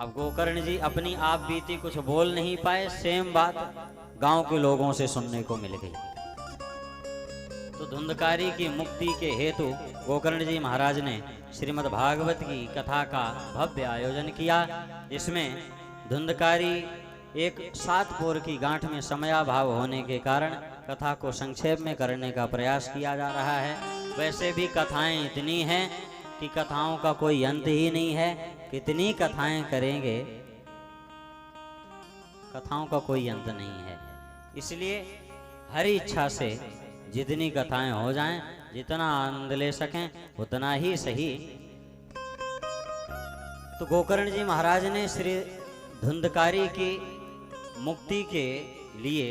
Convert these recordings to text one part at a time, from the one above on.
अब गोकर्ण जी अपनी आप बीती कुछ बोल नहीं पाए, सेम बात गांव के लोगों से सुनने को मिल गई। तो धुंधकारी की मुक्ति के हेतु गोकर्ण जी महाराज ने श्रीमद् भागवत की कथा का भव्य आयोजन किया। इसमें धुंधकारी एक 7 पोर की गांठ में समयाभाव होने के कारण कथा को संक्षेप में करने का प्रयास किया जा रहा है। वैसे भी कथाएं इतनी हैं कि कथाओं का कोई अंत ही नहीं है। कितनी कथाएं करेंगे, कथाओं का कोई अंत नहीं है। इसलिए हरी इच्छा से जितनी कथाएं हो जाएं, जितना आनंद ले सकें उतना ही सही। तो गोकर्ण जी महाराज ने श्री धुंधकारी की मुक्ति के लिए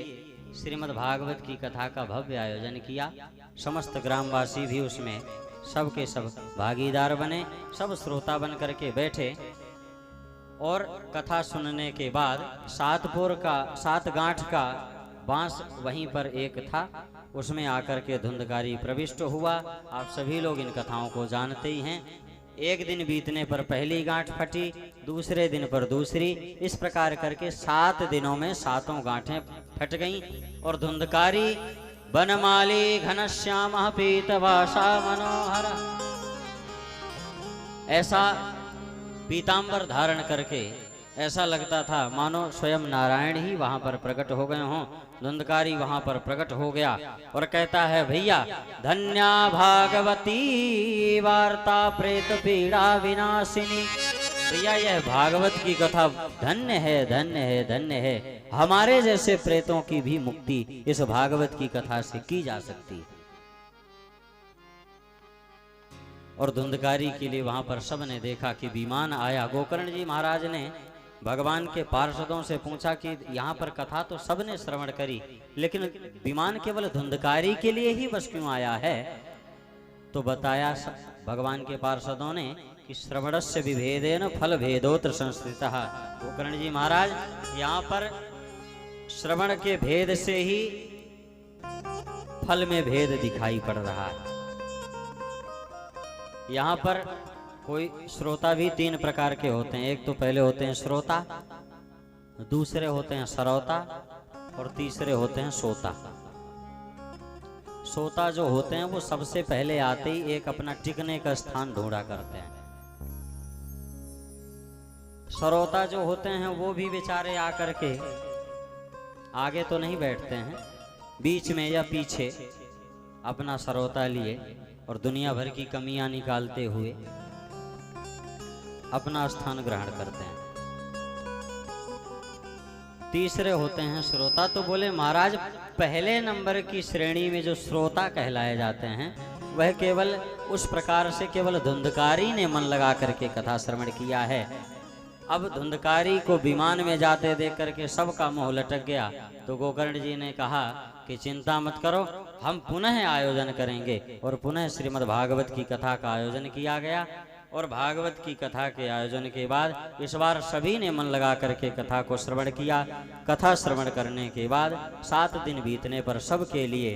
श्रीमद् भागवत की कथा का भव्य आयोजन किया। समस्त ग्रामवासी भी उसमें सब के सब भागीदार बने, सब श्रोता बन करके बैठे। और कथा सुनने के बाद 7 पोर का 7 गांठ का बांस वहीं पर एक था, उसमें आकर के धुंधकारी प्रविष्ट हुआ। आप सभी लोग इन कथाओं को जानते ही हैं। एक दिन बीतने पर पहली गांठ फटी, दूसरे दिन पर दूसरी, इस प्रकार करके 7 दिनों में 7 गांठें फट गईं। और धुंधकारी बनमाली घनश्याम पीतवासा मनोहर, ऐसा पीतांबर धारण करके ऐसा लगता था मानो स्वयं नारायण ही वहां पर प्रकट हो गए हों। धुंधकारी वहां पर प्रकट हो गया और कहता है, भैया धन्या भागवती वार्ता प्रेत पीड़ा विनाशिनी। भैया यह भागवत की कथा धन्य है, धन्य है, धन्य है। हमारे जैसे प्रेतों की भी मुक्ति इस भागवत की कथा से की जा सकती है। और धुंधकारी के लिए वहां पर सबने देखा कि विमान आया। गोकर्ण जी महाराज ने भगवान के पार्षदों से पूछा कि यहाँ पर कथा तो सबने श्रवण करी, लेकिन विमान केवल धुंधकारी के लिए ही बस क्यों आया है? तो बताया भगवान के पार्षदों ने कि श्रवणस्य विभेदेन फल भेदोत्र संस्कृतः। गोकर्ण जी महाराज यहाँ पर श्रवण के भेद से ही फल में भेद दिखाई पड़ रहा है। यहाँ पर कोई श्रोता भी 3 प्रकार के होते हैं। एक तो पहले होते हैं श्रोता, दूसरे होते हैं श्रोता और तीसरे होते हैं सोता। सोता जो होते हैं वो सबसे पहले आते ही एक अपना टिकने का स्थान ढूंढा करते हैं। श्रोता जो होते हैं वो भी बेचारे आकर के आगे तो नहीं बैठते हैं, बीच में या पीछे अपना श्रोता लिए और दुनिया भर की कमियां निकालते हुए अपना स्थान ग्रहण करते हैं। तीसरे होते हैं श्रोता। तो बोले महाराज पहले नंबर की श्रेणी में जो श्रोता कहलाए जाते हैं वह केवल उस प्रकार से केवल धुंधकारी ने मन लगा करके कथा श्रवण किया है। अब धुंधकारी को विमान में जाते देख करके सबका मुंह लटक गया। तो गोकर्ण जी ने कहा कि चिंता मत करो, हम पुनः आयोजन करेंगे। और पुनः श्रीमद् भागवत की कथा का आयोजन किया गया। और भागवत की कथा के आयोजन के बाद इस बार सभी ने मन लगा करके कथा को श्रवण किया। कथा श्रवण करने के बाद 7 दिन बीतने पर सबके लिए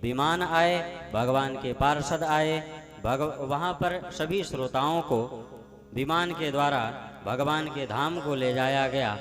विमान आए, भगवान के पार्षद आए। वहां पर सभी श्रोताओं को विमान के द्वारा भगवान के धाम को ले जाया गया।